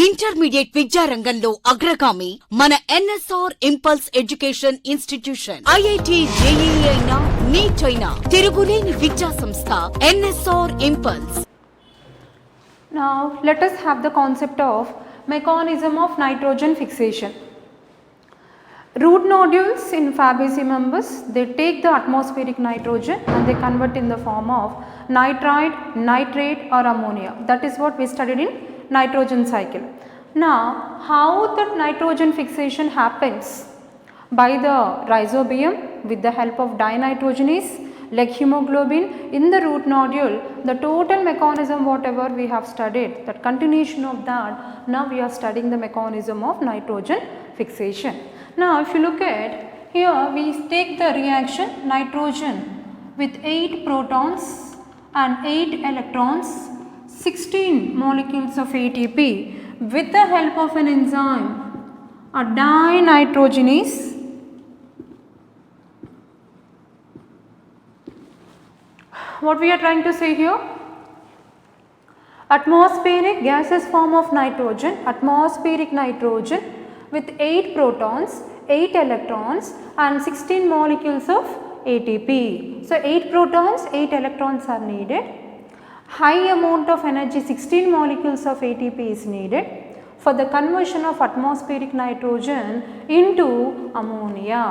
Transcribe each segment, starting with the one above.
Intermediate విద్యారంగంలో అగ్రగామి మన NSR impulse education institution. IIT, JEE అయినా, నీట్ అయినా తిరుగులేని విద్యా సంస్థ NSR impulse. Now let us have the concept of mechanism of nitrogen fixation. Root nodules in Fabaceae members, they take the atmospheric nitrogen and they convert in the form of nitrite, nitrate or ammonia. That is what we studied in nitrogen cycle. Now how that nitrogen fixation happens? By the rhizobium with the help of dinitrogenase like hemoglobin in the root nodule. The total mechanism whatever we have studied, that continuation of that, now we are studying the mechanism of nitrogen fixation. Now if you look at here, we take the reaction nitrogen with 8 protons and 8 electrons, 16 molecules of ATP with the help of an enzyme, a dinitrogenase. What we are trying to say here? Atmospheric gaseous form of nitrogen, atmospheric nitrogen with 8 protons, 8 electrons and 16 molecules of ATP. So 8 protons, 8 electrons are needed. High amount of energy, 16 molecules of ATP is needed for the conversion of atmospheric nitrogen into ammonia.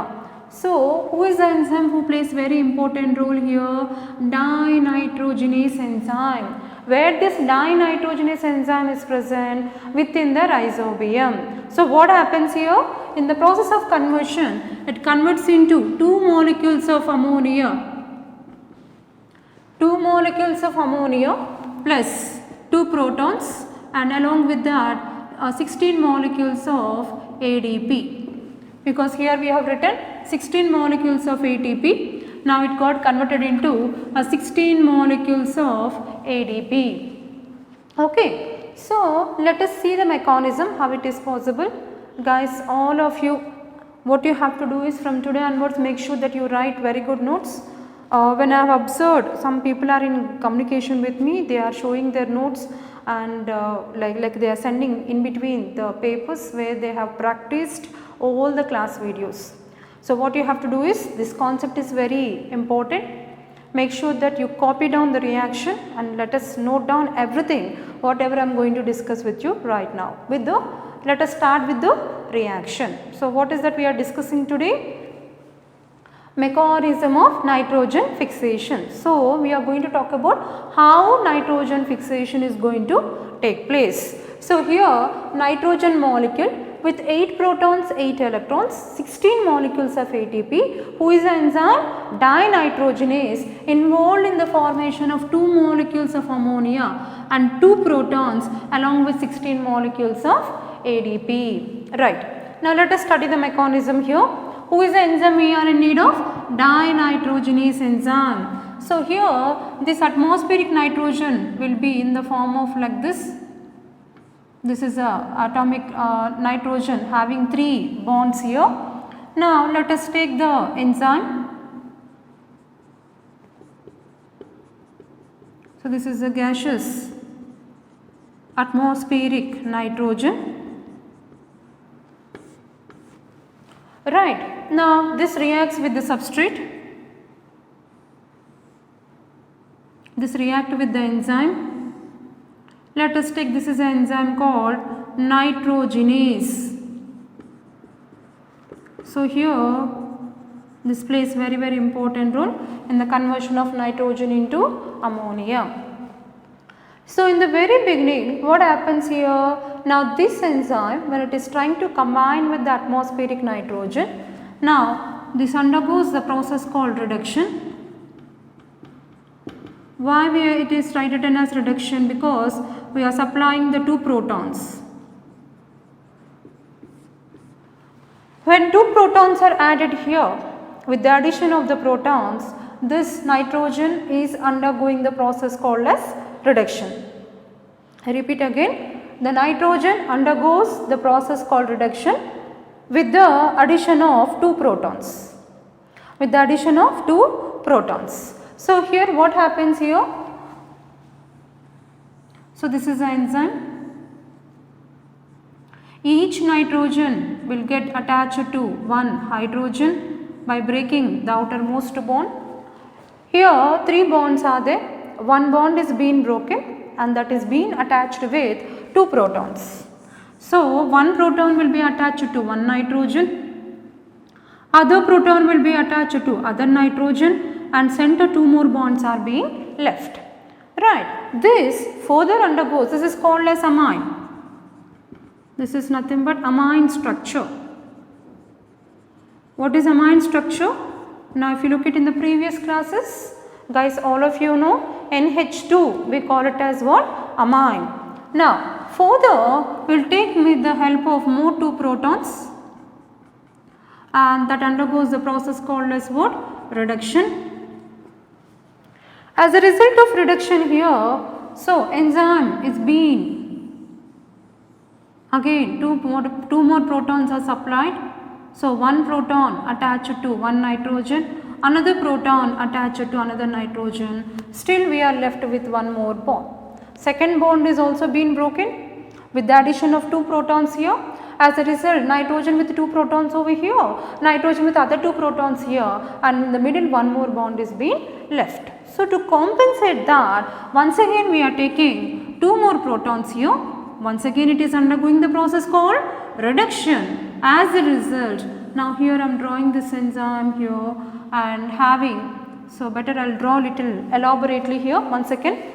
So who is the enzyme who plays very important role here? Dinitrogenase enzyme. Where this dinitrogenase enzyme is present? Within the rhizobium. So what happens here? In the process of conversion, it converts into 2 molecules of ammonia. 2 molecules of ammonia plus 2 protons and along with that 16 molecules of ADP. Because here we have written 16 molecules of ATP. Now it got converted into 16 molecules of ADP. Okay. So let us see the mechanism, how it is possible. Guys, all of you, what you have to do is from today onwards, make sure that you write very good notes. When I have observed some people are in communication with me, they are showing their notes and like they are sending in between the papers where they have practiced all the class videos. So what you have to do is, this concept is very important. Make sure that you copy down the reaction and let us note down everything whatever I am going to discuss with you right now. Let us start with the reaction. So what is that we are discussing today? Mechanism of nitrogen fixation. So we are going to talk about how nitrogen fixation is going to take place. So here nitrogen molecule with 8 protons, 8 electrons, 16 molecules of ATP, who is the enzyme? Dinitrogenase, involved in the formation of 2 molecules of ammonia and 2 protons along with 16 molecules of ADP. Right. Now let us study the mechanism here. Who is the enzyme we are in need of? Dinitrogenase enzyme. So here this atmospheric nitrogen will be in the form of like this. This is a atomic nitrogen having 3 bonds here. Now let us take the enzyme. So this is a gaseous atmospheric nitrogen. Right. Now this reacts with the substrate. This react with the enzyme. Let us take, this is an enzyme called nitrogenase. So here this plays very important role in the conversion of nitrogen into ammonia. So in the very beginning, what happens here? Now this enzyme, when it is trying to combine with the atmospheric nitrogen, now this undergoes the process called reduction. Why it is written as reduction? Because we are supplying the 2 protons. When 2 protons are added here, with the addition of the protons, this nitrogen is undergoing the process called as reduction. I repeat again, the nitrogen undergoes the process called reduction with the addition of 2 protons. With the addition of 2 protons. So here what happens here? So this is the enzyme. each nitrogen will get attached to one hydrogen by breaking the outermost bond. Here 3 bonds are there, one bond is being broken and that is being attached with 2 protons. So one proton will be attached to one nitrogen, other proton will be attached to other nitrogen, and center 2 more bonds are being left. Right, this further undergoes, this is called as amine. This is nothing but amine structure. What is amine structure? Now if you look at in the previous classes, guys, all of you know NH2, we call it as what? Amine. Now further we will take with the help of more 2 protons, and that undergoes the process called as what? Reduction. As a result of reduction here, so enzyme is being, again 2 more protons are supplied. So one proton attached to one nitrogen, another proton attached to another nitrogen, still we are left with one more bond. Second bond is also being broken with the addition of 2 protons here. As a result, nitrogen with 2 protons over here, nitrogen with other 2 protons here, and in the middle one more bond is being left. So to compensate that, once again we are taking 2 more protons here. Once again it is undergoing the process called reduction. As a result, now here I am drawing this enzyme here and having, so better I will draw little elaborately here. One second.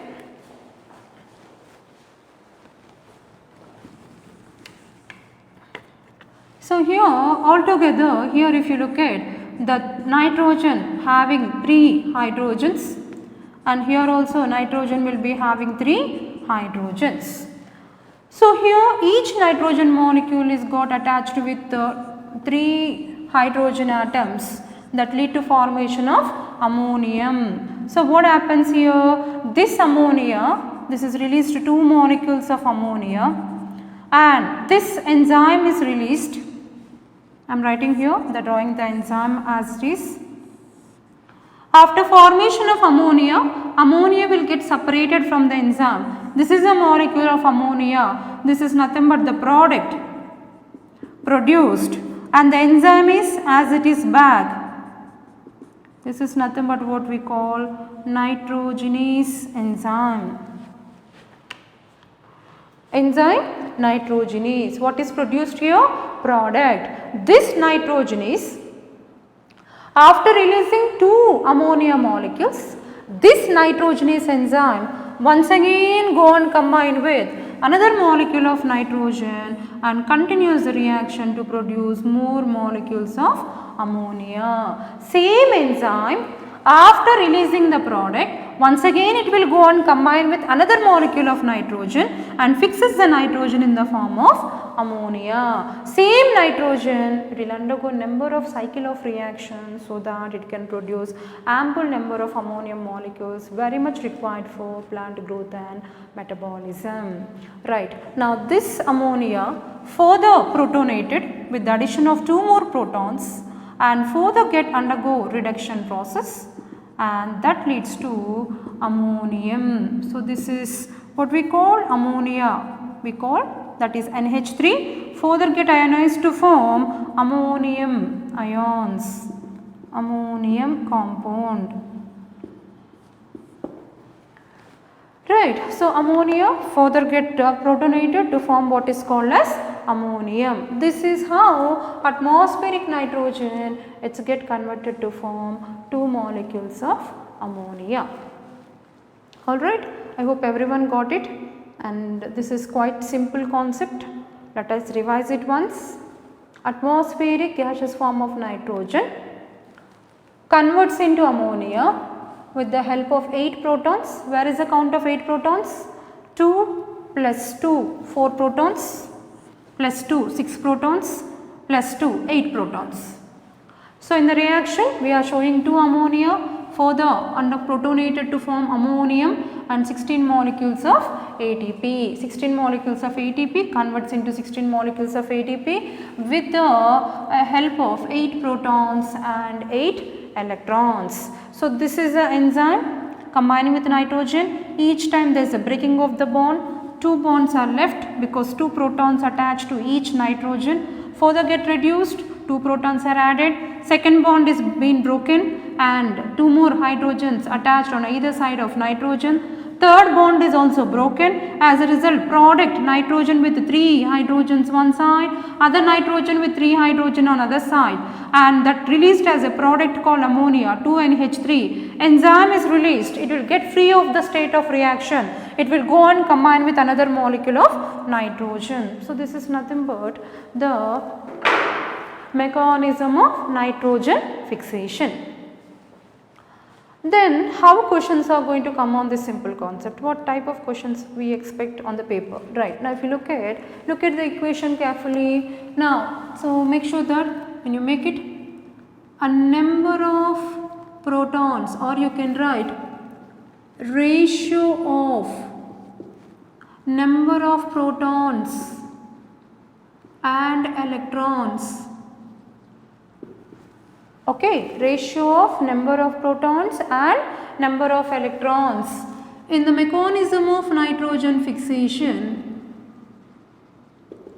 So here altogether, here if you look at the nitrogen having 3 hydrogens, and here also nitrogen will be having 3 hydrogens. So here each nitrogen molecule is got attached with 3 hydrogen atoms that lead to formation of ammonium. So what happens here? This ammonia, this is released 2 molecules of ammonia, and this enzyme is released. I am writing here the drawing the enzyme as it is. After formation of ammonia, ammonia will get separated from the enzyme. This is a molecule of ammonia. This is nothing but the product produced, and the enzyme is as it is back. This is nothing but what we call nitrogenase enzyme. Enzyme nitrogenase. What is produced here? Product. This nitrogenase, after releasing 2 ammonia molecules, this nitrogenase enzyme once again go and combine with another molecule of nitrogen and continues the reaction to produce more molecules of ammonia. Same enzyme, after releasing the product, once again it will go and combine with another molecule of nitrogen and fixes the nitrogen in the form of ammonia. Same nitrogen, it will undergo number of cycle of reactions so that it can produce ample number of ammonium molecules very much required for plant growth and metabolism. Right. Now this ammonia further protonated with the addition of 2 more protons and further undergo reduction process, and that leads to ammonium. So this is what we call ammonia, we call that is NH3, further get ionized to form ammonium ions, ammonium compound. Right, so ammonia further get protonated to form what is called as ammonium. This is how atmospheric nitrogen, it's get converted to form 2 molecules of ammonia. Alright, I hope everyone got it, and this is quite simple concept. Let us revise it once. Atmospheric gaseous form of nitrogen converts into ammonia with the help of 8 protons. Where is the count of 8 protons? 2 plus 2, 4 protons, plus 2, 6 protons, plus 2, 8 protons. So in the reaction we are showing 2 ammonia further protonated to form ammonium and 16 molecules of ATP. 16 molecules of ATP converts into 16 molecules of ATP with the help of 8 protons and 8 electrons. So this is the enzyme combining with nitrogen. Each time there is a breaking of the bond, two bonds are left because two protons attached to each nitrogen further get reduced, two protons are added, second bond is being broken and two more hydrogens attached on either side of nitrogen. Third bond is also broken. As a result, product nitrogen with 3 hydrogens one side, other nitrogen with 3 hydrogen on other side, and that released as a product called ammonia 2NH3. Enzyme is released. It will get free of the state of reaction. It will go and combine with another molecule of nitrogen. So this is nothing but the mechanism of nitrogen fixation. Then how questions are going to come on this simple concept? What type of questions we expect on the paper? Right. Now if you look at the equation carefully. Now, so make sure that when you make it, a number of protons, or you can write ratio of number of protons and electrons. Okay, ratio of number of protons and number of electrons. In the mechanism of nitrogen fixation,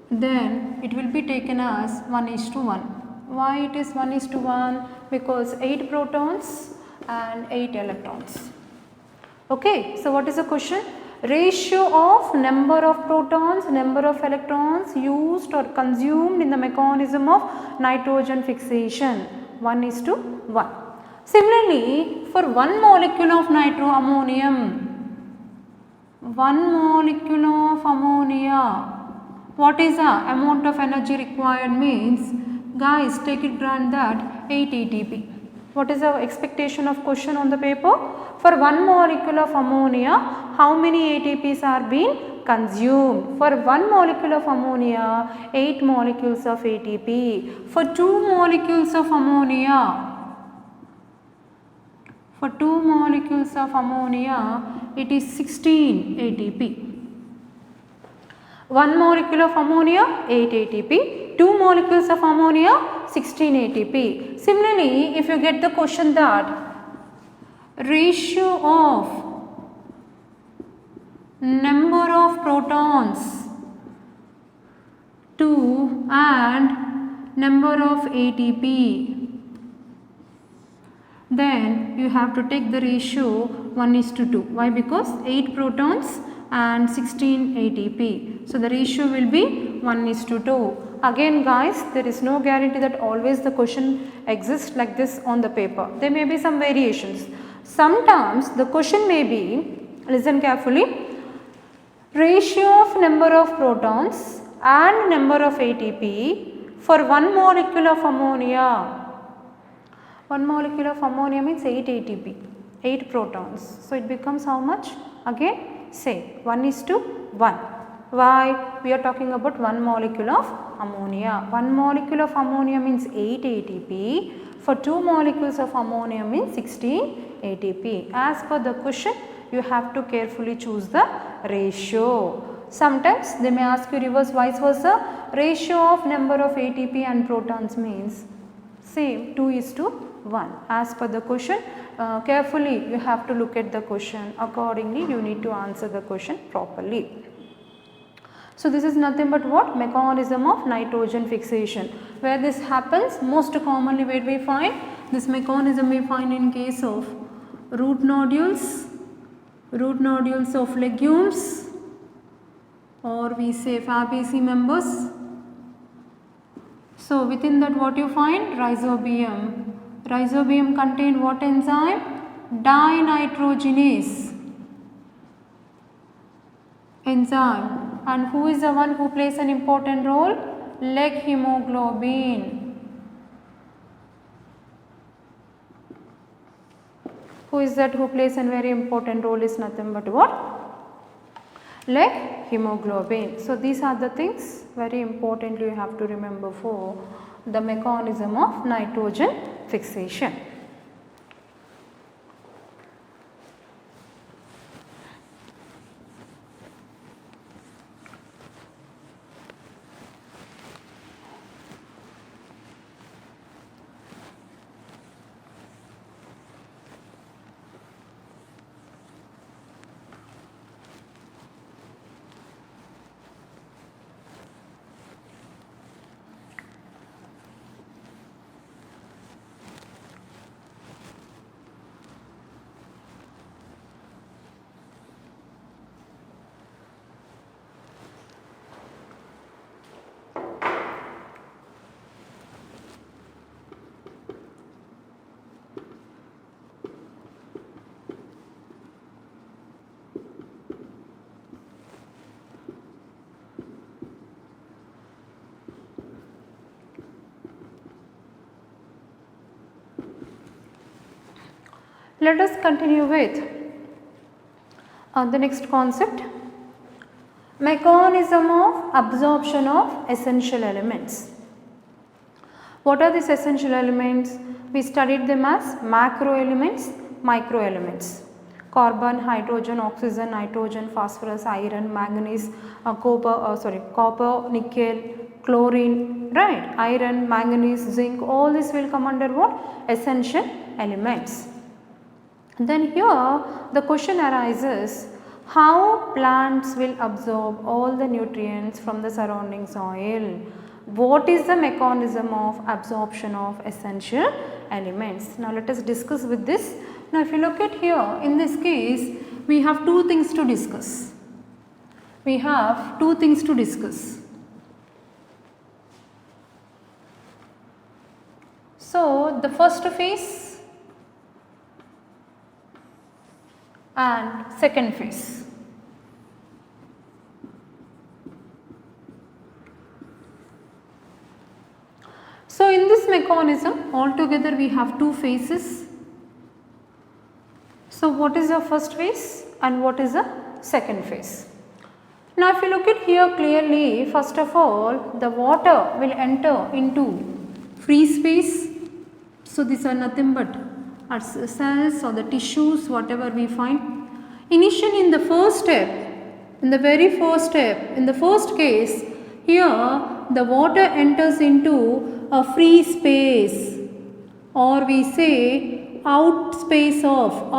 then it will be taken as 1:1. Why it is 1:1? Because 8 protons and 8 electrons. Okay, so what is the question? Ratio of number of protons, number of electrons used or consumed in the mechanism of nitrogen fixation. 1:1. Similarly, for one molecule of nitroammonium, one molecule of ammonia, what is the amount of energy required? Means, guys, take it grant that 8 ATP. What is the expectation of question on the paper? For one molecule of ammonia, how many ATPs are being consumed? For one molecule of ammonia, 8 molecules of ATP. For 2 molecules of ammonia, it is 16 ATP. 1 molecule of ammonia, 8 ATP. 2 molecules of ammonia, 16 ATP. Similarly, if you get the question that ratio of number of protons to and number of ATP, then you have to take the ratio 1:2. Why? Because 8 protons and 16 ATP. So the ratio will be 1:2. Again guys, there is no guarantee that always the question exists like this on the paper. There may be some variations. Sometimes the question may be, listen carefully, ratio of number of protons and number of ATP for one molecule of ammonia. One molecule of ammonia means 8 ATP, 8 protons. So it becomes how much? Again same, 1:1. Why? We are talking about one molecule of ammonia. One molecule of ammonia means 8 ATP. For 2 molecules of ammonia means 16 ATP. As per the question, you have to carefully choose the ratio. Sometimes they may ask you reverse vice versa. Ratio of number of ATP and protons means same, 2:1. As per the question, carefully you have to look at the question. Accordingly, you need to answer the question properly. So this is nothing but what? Mechanism of nitrogen fixation. Where this happens, most commonly where we find this mechanism, we find in case of root nodules of legumes, or we say Fabaceae members. So within that what you find? Rhizobium. Rhizobium contain what enzyme? Dinitrogenase enzyme. And who is the one who plays an important role? Leg hemoglobin. Who is that who plays a very important role? Is nothing but what? Leg hemoglobin. So these are the things very importantly you have to remember for the mechanism of nitrogen fixation. Let us continue with the next concept, mechanism of absorption of essential elements. What are these essential elements? We studied them as macro elements, micro elements. Carbon, hydrogen, oxygen, nitrogen, phosphorus, iron, manganese, copper, nickel, chlorine, right? Iron, manganese, zinc, all this will come under what? Essential elements. Then here the question arises, how plants will absorb all the nutrients from the surrounding soil? What is the mechanism of absorption of essential elements? Now let us discuss with this. Now if you look at here, in this case we have two things to discuss. We have two things to discuss. So the first phase and second phase. So in this mechanism altogether we have two phases. So what is the first phase and what is the second phase? Now if you look at here clearly, first of all the water will enter into free space. So these are nothing but our cells or the tissues, whatever we find. Initially in the first step, in the very first step, in the first case, here the water enters into a free space, or we say outer space of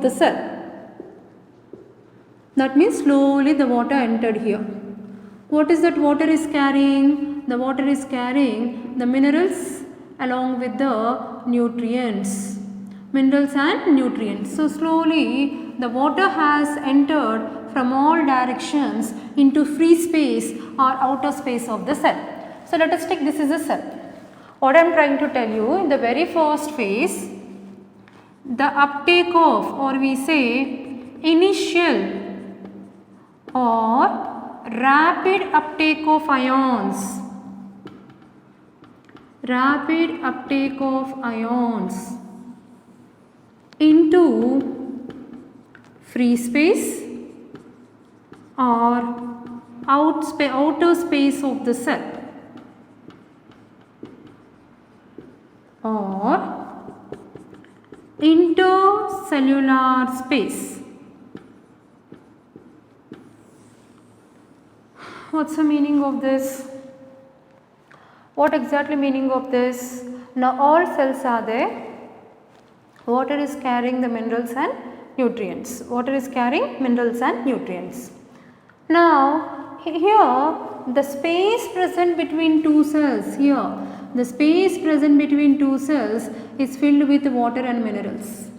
the cell. That means slowly the water entered here. What is that water is carrying? The water is carrying the minerals along with the nutrients, minerals and nutrients. So slowly the water has entered from all directions into free space or outer space of the cell. So let us take this is a cell. What I am trying to tell you, in the very first phase, the uptake of, or we say initial or rapid uptake of ions, into free space or outer space of the cell, or intercellular space. What's the meaning of this? What exactly meaning of this? Now all cells are there. Water is carrying the minerals and nutrients. Water is carrying minerals and nutrients. Now here the space present between two cells, the space present between two cells is filled with water and minerals.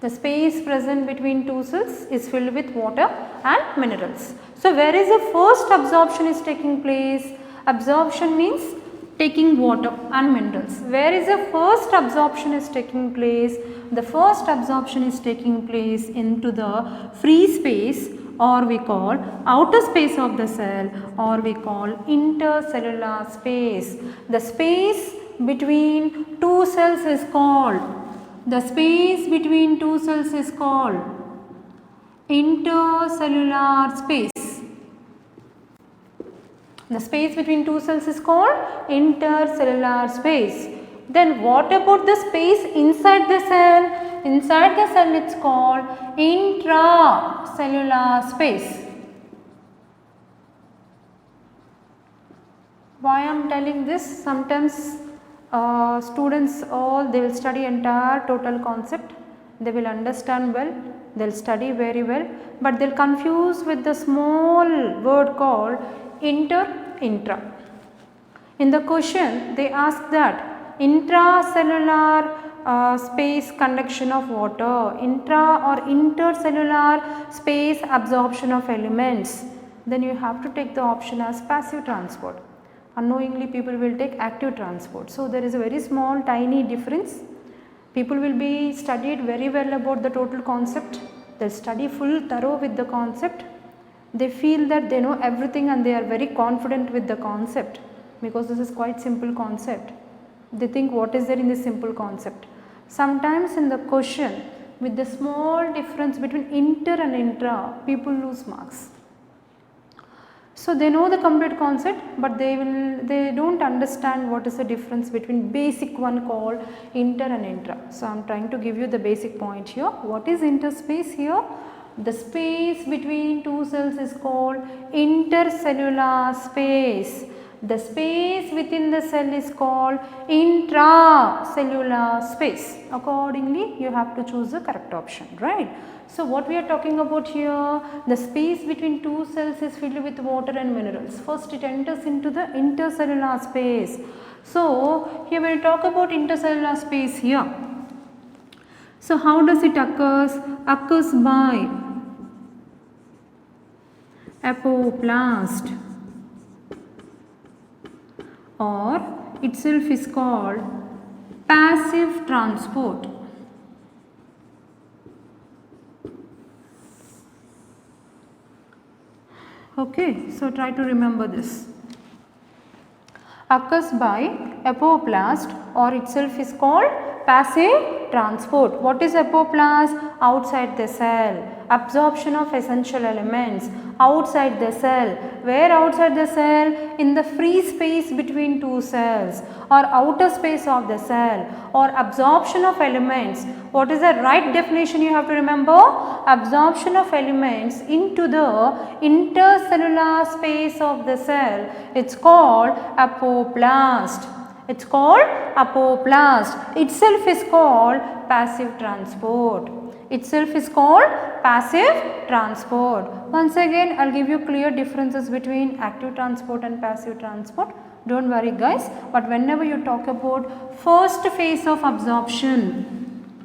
The space present between two cells is filled with water and minerals. So where is the first absorption is taking place? Absorption means taking water and minerals. Where is the first absorption is taking place? The first absorption is taking place into the free space, or we call outer space of the cell, or we call intercellular space. The space between two cells is called, intercellular space. The space between two cells is called intercellular space. Then what about the space inside the cell? Inside the cell it's called intracellular space. Why I am telling this? Sometimes students they will study entire total concept. They will understand well, they will study very well, but they will confuse with the small word called intra. In the question they ask that intracellular space conduction of water, intra or intercellular space absorption of elements, then you have to take the option as passive transport. Unknowingly people will take active transport. So there is a very small tiny difference. People will be studied very well about the total concept. They will study full thorough with the concept. They feel that they know everything and they are very confident with the concept, because this is quite simple concept. They think what is there in this simple concept. Sometimes in the question, with the small difference between inter and intra, people lose marks. So they know the complete concept, but they don't understand what is the difference between basic one called inter and intra. So I am trying to give you the basic point here. What is interspace here? The space between two cells is called intercellular space. The space within the cell is called intracellular space. Accordingly, you have to choose the correct option, right? So what we are talking about here, the space between two cells is filled with water and minerals. First it enters into the intercellular space. So here we will talk about intercellular space here. So how does it occurs? Occurs by apoplast, or itself is called passive transport. Okay, so try to remember this. Occurs by apoplast, or itself is called passive transport. What is apoplast? Outside the cell. Absorption of essential elements outside the cell. Where outside the cell? In the free space between two cells, or outer space of the cell, or absorption of elements. What is the right definition you have to remember? Absorption of elements into the intercellular space of the cell. It's called apoplast. It's called apoplast. Itself is called passive transport. Itself is called passive transport. Once again, I'll give you clear differences between active transport and passive transport. Don't worry guys, but whenever you talk about first phase of absorption,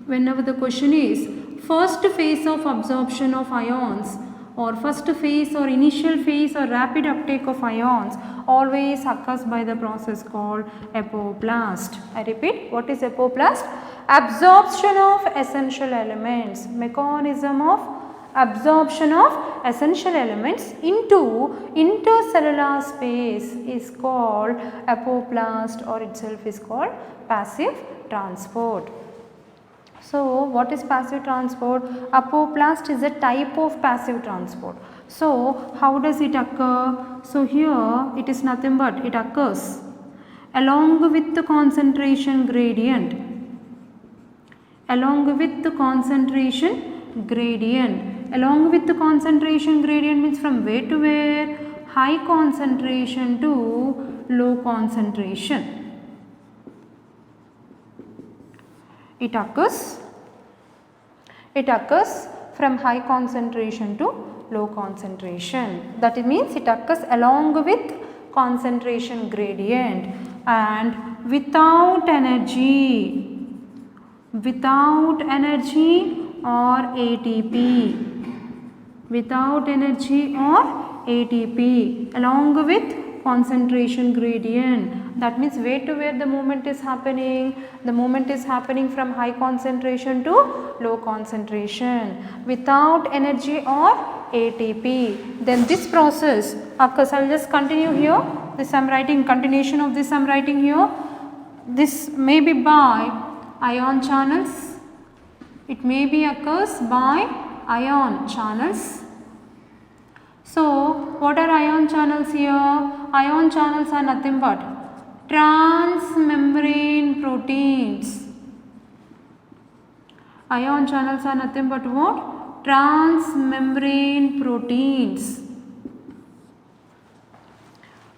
whenever the question is first phase of absorption of ions, or first phase or initial phase or rapid uptake of ions, always occurs by the process called apoplast. I repeat, what is apoplast? Absorption of essential elements, mechanism of absorption of essential elements into intercellular space is called apoplast, or itself is called passive transport. So what is passive transport? Apoplast is a type of passive transport. So how does it occur? So here it is nothing but it occurs along with the concentration gradient. Along with the concentration gradient. Along with the concentration gradient means from where to where? High concentration to low concentration. It occurs from high concentration to low concentration. That means it occurs along with concentration gradient and without energy or ATP. Without energy or ATP, along with concentration gradient. That means where to where the movement is happening? The movement is happening from high concentration to low concentration without energy or ATP. Then this process occurs. I will just continue here. This I am writing, continuation of this I am writing here. This may be by ion channels. It may be occurs by ion channels. So what are ion channels here? Ion channels are nothing but transmembrane proteins. Ion channels are nothing but what? Transmembrane proteins.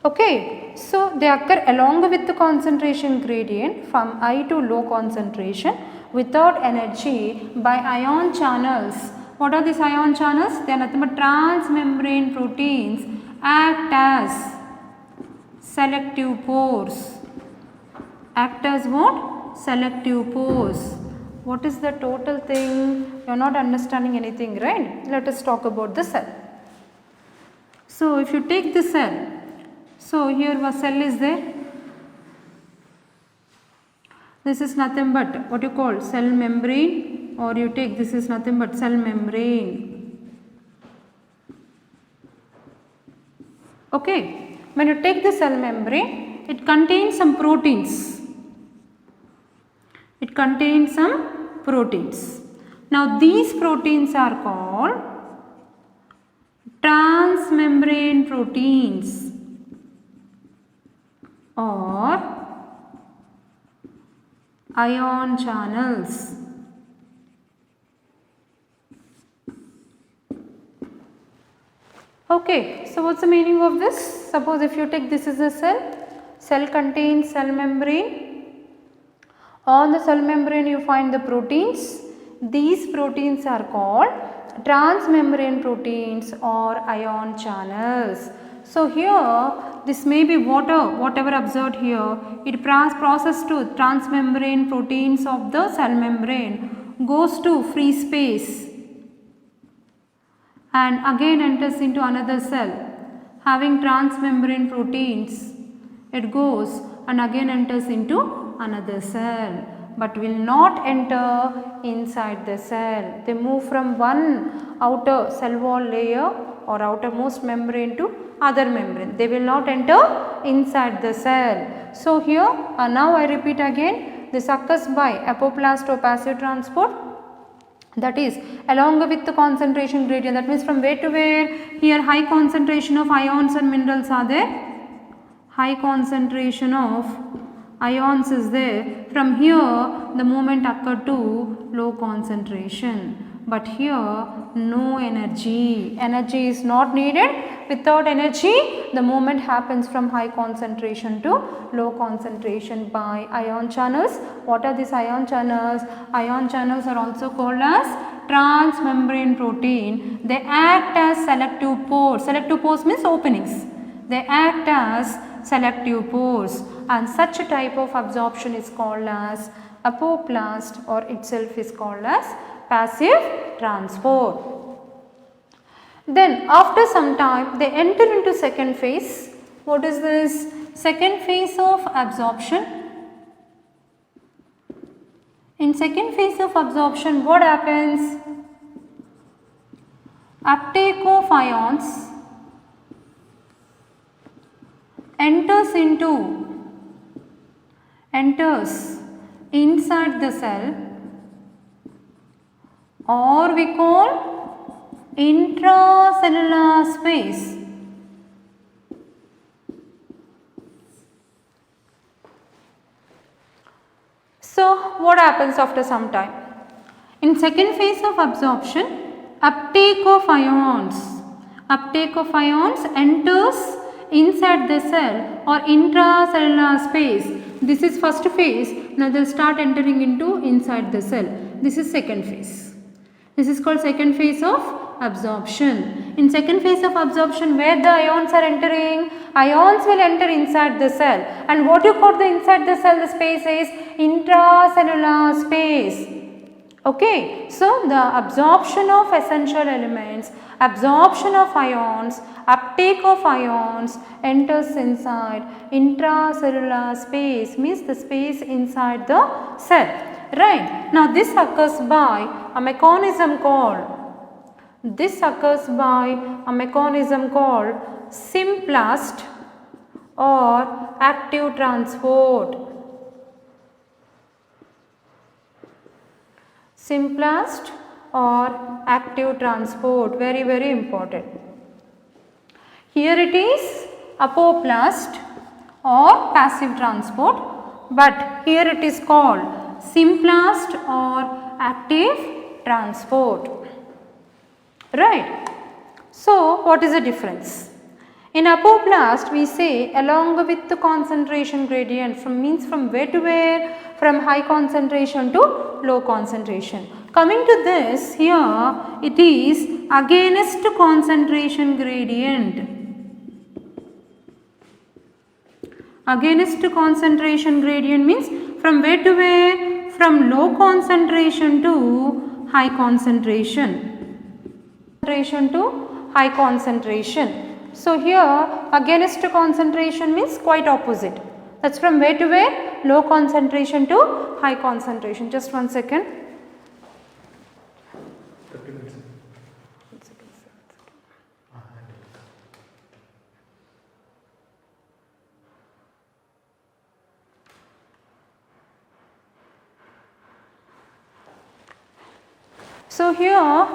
Okay, so they occur along with the concentration gradient from high to low concentration without energy by ion channels. What are these ion channels? They are nothing but transmembrane proteins act as selective pores. Act as what? Selective pores. What is the total thing? You are not understanding anything, right? Let us talk about the cell. So if you take the cell, so here a cell is there. This is nothing but what you call cell membrane, or you take this is nothing but cell membrane. Okay, when you take the cell membrane, it contains some proteins. It It contains some proteins. Now these proteins are called transmembrane proteins or ion channels. Okay, so what's the meaning of this? Suppose if you take this is a cell contains cell membrane. On the cell membrane you find the proteins. These proteins are called transmembrane proteins or ion channels. So here this may be water, whatever observed here, it processes to transmembrane proteins of the cell membrane, goes to free space and again enters into another cell having transmembrane proteins. It goes and again enters into another cell but will not enter inside the cell. They move from one outer cell wall layer or outermost membrane to other membrane. They will not enter inside the cell. So here now I repeat again, this occurs by apoplast or passive transport, that is along with the concentration gradient. That means from where to where? Here high concentration of ions and minerals are there. High concentration of ions is there. From here the movement occurred to low concentration. But here no energy. Energy is not needed. Without energy the movement happens from high concentration to low concentration by ion channels. What are these ion channels? Ion channels are also called as transmembrane protein. They act as selective pores. Selective pores means openings. They act as selective pores and such a type of absorption is called as apoplast or itself is called as passive transport. Then after some time they enter into second phase. What is this? Second phase of absorption. In second phase of absorption what happens? Uptake of ions enters inside the cell or we call intracellular space. So what happens after some time? In second phase of absorption, uptake of ions enters inside the cell or intracellular space. This is first phase. Now they will start entering into inside the cell. This is second phase. This is called second phase of absorption. In second phase of absorption where the ions are entering? Ions will enter inside the cell and what you call the inside the cell, the space is intracellular space. Okay, so the absorption of essential elements, absorption of ions, uptake of ions enters inside intracellular space, means the space inside the cell, right. Now this occurs by a mechanism called symplast or active transport. Symplast or active transport, very very important. Here it is apoplast or passive transport, but here it is called symplast or active transport, right. So what is the difference? In apoplast we say along with the concentration gradient, from where to where? From high concentration to low concentration. Coming to this, here it is against concentration gradient. Against concentration gradient means from where to where? From low concentration to high concentration. To high concentration. So here against concentration means quite opposite. That's from where to where? Low concentration to high concentration. Just 1 second. 30 minutes. So here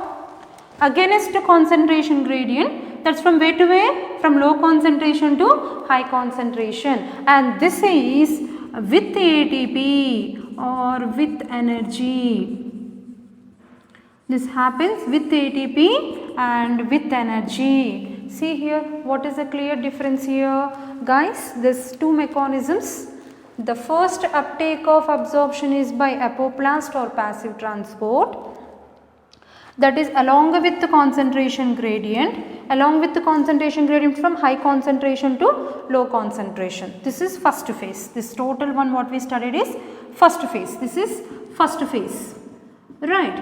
against concentration gradient, that's from where to where? From low concentration to high concentration, and this is with ATP or with energy. This happens with ATP and with energy. See here, what is the clear difference here? Guys, these two mechanisms. The first uptake of absorption is by apoplast or passive transport. That is along with the concentration gradient, from high concentration to low concentration. This is first phase. This total one what we studied is first phase. This is first phase, right?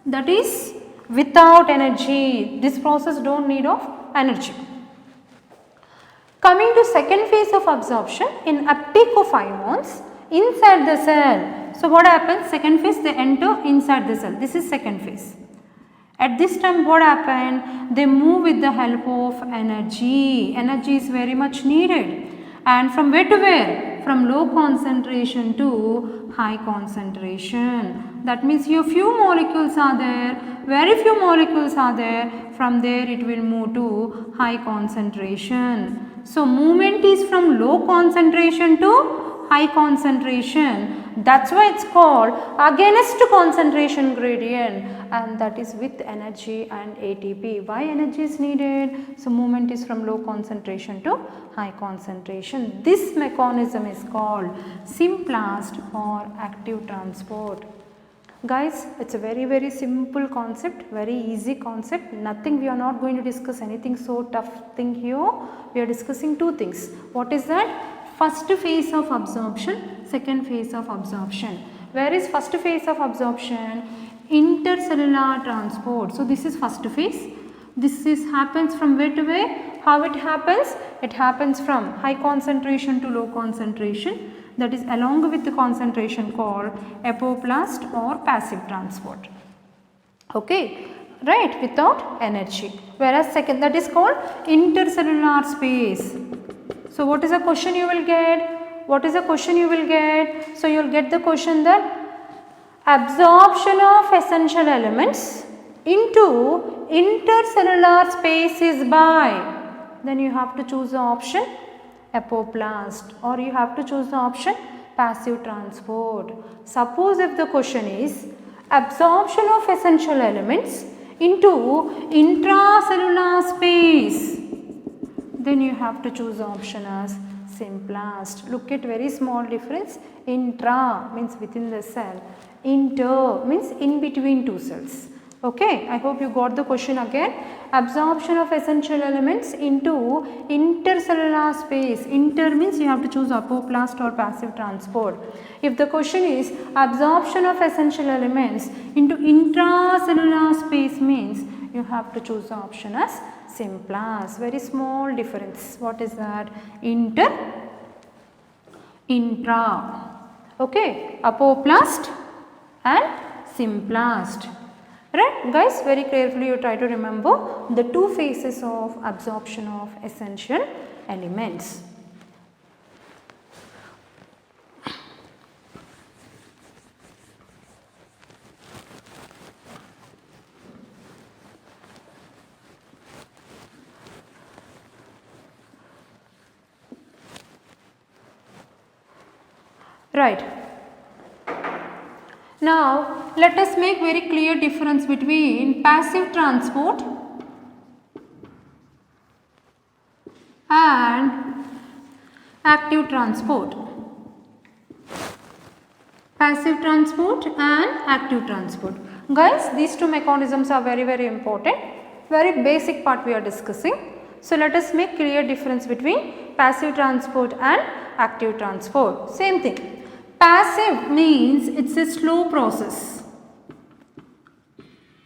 That is without energy. This process don't need of energy. Coming to second phase of absorption, in uptake of ions inside the cell. So what happens? Second phase, they enter inside the cell. This is second phase. At this time what happened? They move with the help of energy. Energy is very much needed. And from where to where? From low concentration to high concentration. That means here few molecules are there, very few molecules are there. From there it will move to high concentration. So movement is from low concentration to high concentration. That's why it's called against concentration gradient, and that is with energy and ATP. Why energy is needed? So movement is from low concentration to high concentration. This mechanism is called symplast or active transport. Guys, it's a very simple concept, very easy concept. Nothing, we are not going to discuss anything so tough thing here. We are discussing two things. What is that? First phase of absorption, second phase of absorption. Where is first phase of absorption? Intercellular transport. So this is first phase. This is happens from where to where? How it happens? It happens from high concentration to low concentration. That is along with the concentration called apoplast or passive transport. Okay, right, without energy. Whereas second, that is called intercellular space. So what is the question you will get? What is the question you will get? So you will get the question that absorption of essential elements into intercellular space is by, then you have to choose the option apoplast, or you have to choose the option passive transport. Suppose if the question is absorption of essential elements into intracellular space, then you have to choose the option as symplast. Look at very small difference. Intra means within the cell, inter means in between two cells. Okay, I hope you got the question again. Absorption of essential elements into intercellular space. Inter means you have to choose apoplast or passive transport. If the question is absorption of essential elements into intracellular space, means you have to choose the option as symplast. Very small difference. What is that? Inter, intra. Okay, apoplast and symplast. Right, guys, very carefully you try to remember the two phases of absorption of essential elements. Right. Now, let us make very clear difference between passive transport and active transport. Passive transport and active transport. Guys, these two mechanisms are very important. Very basic part we are discussing. So, let us make clear difference between passive transport and active transport. Same thing. Passive means it's a slow process.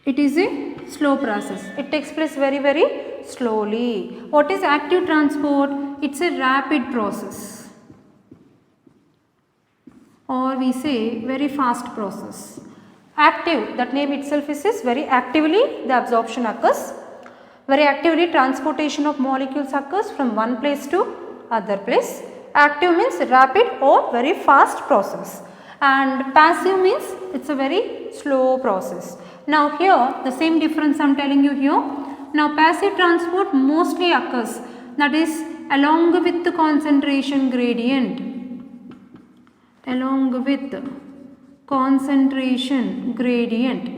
It is a slow process. It takes place very slowly. What is active transport? It's a rapid process, or we say very fast process. Active, that name itself is very actively the absorption occurs. Very actively transportation of molecules occurs from one place to other place. Active means rapid or very fast process, and passive means it's a very slow process. Now here the same difference I am telling you here. Now passive transport mostly occurs, that is along with the concentration gradient. Along with concentration gradient.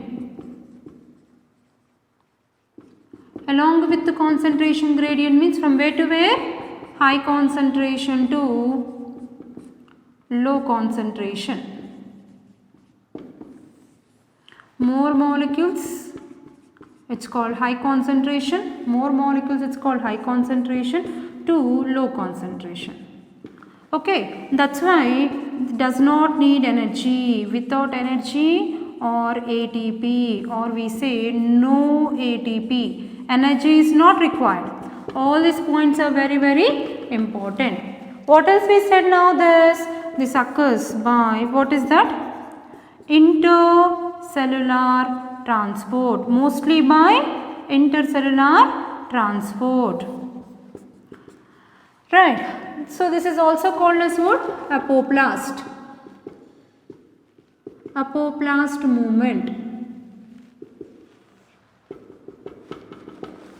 Along with the concentration gradient means from where to where? High concentration to low concentration. More molecules, it's called high concentration. More molecules, it's called high concentration to low concentration. Okay, that's why it does not need energy. Without energy or ATP, or we say no ATP, energy is not required. All these points are very, very important. What else we said now? This occurs by, what is that? Intercellular transport, mostly by intercellular transport. Right. So this is also called as what? Apoplast. Apoplast movement.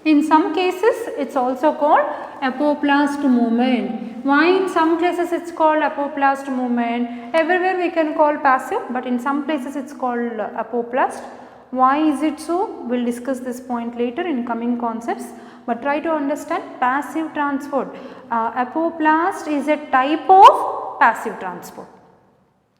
In some cases it's also called apoplast movement. Why in some places it's called apoplast movement? Everywhere we can call passive, but in some places it's called apoplast. Why is it so? We'll discuss this point later in coming concepts. But try to understand passive transport. Apoplast is a type of passive transport.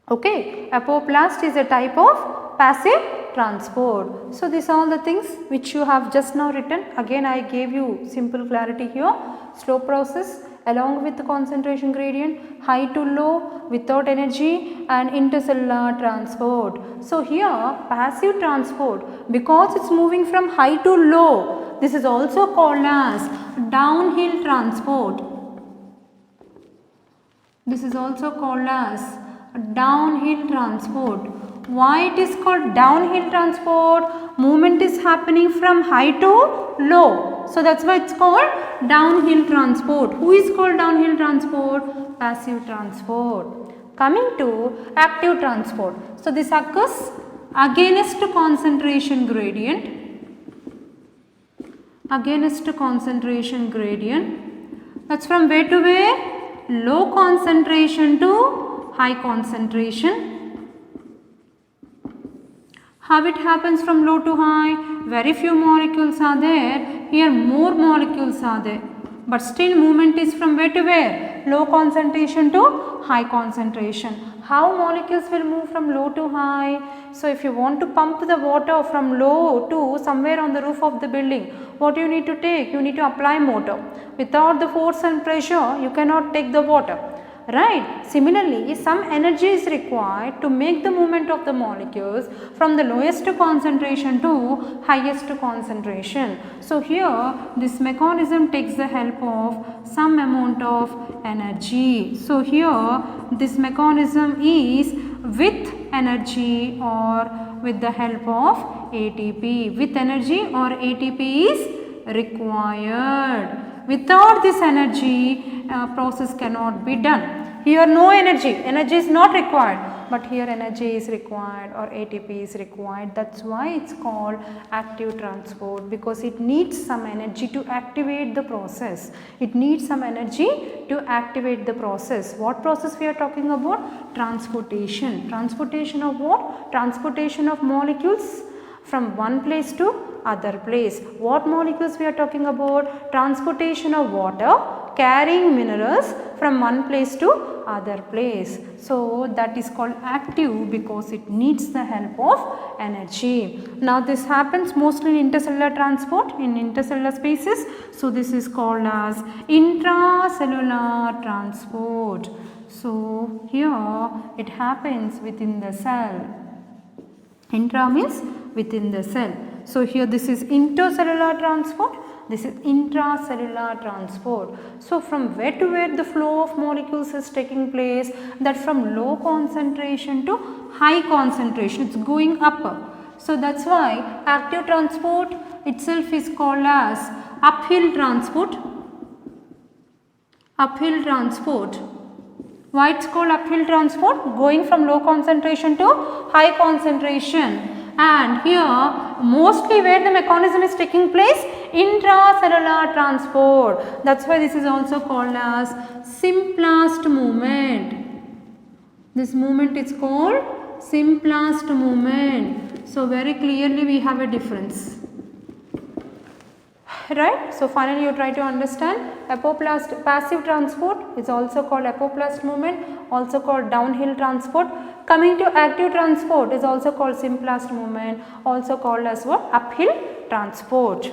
Okay, apoplast is a type of passive transport. So these are all the things which you have just now written. Again I gave you simple clarity here. Slow process along with the concentration gradient, high to low, without energy, and intercellular transport. So here passive transport, because it's moving from high to low, this is also called as downhill transport. This is also called as downhill transport. Why it is called downhill transport? Movement is happening from high to low. So that's why it's called downhill transport. Who is called downhill transport? Passive transport. Coming to active transport. So this occurs against concentration gradient. Against concentration gradient. That's from where to where? Low concentration to high concentration. How it happens from low to high? Very few molecules are there. Here more molecules are there. But still movement is from where to where? Low concentration to high concentration. How molecules will move from low to high? So if you want to pump the water from low to somewhere on the roof of the building, what you need to take? You need to apply motor. Without the force and pressure, you cannot take the water. Right. Similarly, some energy is required to make the movement of the molecules from the lowest concentration to highest concentration. So here this mechanism takes the help of some amount of energy. So here this mechanism is with energy or with the help of ATP. With energy or ATP is required. Without this energy, process cannot be done. Here no energy is not required, but here energy is required or ATP is required. That's why it's called active transport, because it needs some energy to activate the process. It needs some energy to activate the process. What process we are talking about? Transportation. Transportation of what? Transportation of molecules from one place to other place. What molecules we are talking about? Transportation of water carrying minerals from one place to other place. So that is called active because it needs the help of energy. Now this happens mostly in intercellular transport, in intercellular spaces. So this is called as intracellular transport. So here it happens within the cell. Intra means within the cell. So here this is intercellular transport, this is intracellular transport. So from where to where the flow of molecules is taking place? That from low concentration to high concentration, it's going up. So that's why active transport itself is called as uphill transport. Uphill transport. Why it's called uphill transport? Going from low concentration to high concentration. and here mostly where the mechanism is taking place, intracellular transport. That's why this is also called as Simplast movement. This movement is called Simplast movement. So very clearly we have a difference. Right. So finally you try to understand apoplast passive transport is also called apoplast movement, also called downhill transport. Coming to active transport is also called Simplast movement, also called as what? Uphill transport.